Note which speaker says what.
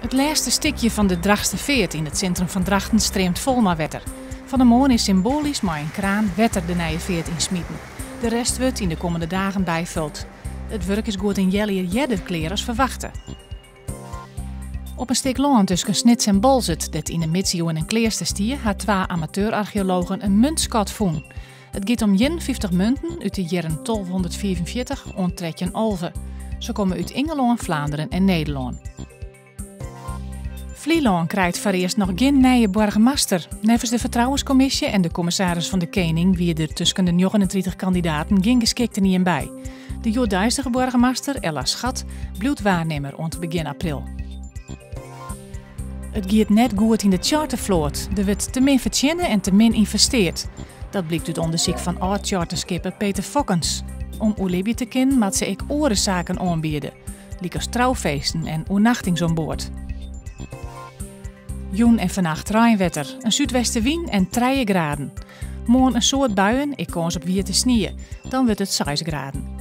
Speaker 1: Het laatste stukje van de Drachtste Veert in het centrum van Drachten streamt vol maar wetter. Van de morgen is symbolisch maar een kraan wetter de nije veert insmieten. De rest wordt in de komende dagen bijvuld. Het werk is goed in jellier jedderkleer als verwachten. Op een stuk land tussen Snits en Bolzet, dat in de middeleeuwen een kleerste stier, had 2 amateurarcheologen een muntskot vonden. Het gaat om 51 munten uit de jaren 1244 ontrekken Olve. Ze komen uit Engeland, Vlaanderen en Nederland. Vlieland krijgt voor eerst nog geen nieuwe burgemeester. Nevens de Vertrouwenscommissie en de commissaris van de Koning wie er tussen de 39 kandidaten geen geschikte niet in bij. De Joodijzige burgemeester, Ella Schat, blijft waarnemer rond begin april. Het gaat net goed in de chartervloot. Er wordt te min verdiend en te min investeerd. Dat blijkt uit onderzoek van oud-charterskipper Peter Fokkens. Om Olibje te kennen, moet ze ook andere zaken aanbieden. Liekers trouwfeesten en oernachtings aan boord. Joen en vannacht Rijnwetter, een zuidwestenwind en 3 graden. Morgen een soort buien, ik kans op weer te sneeuwen. Dan wordt het 6 graden.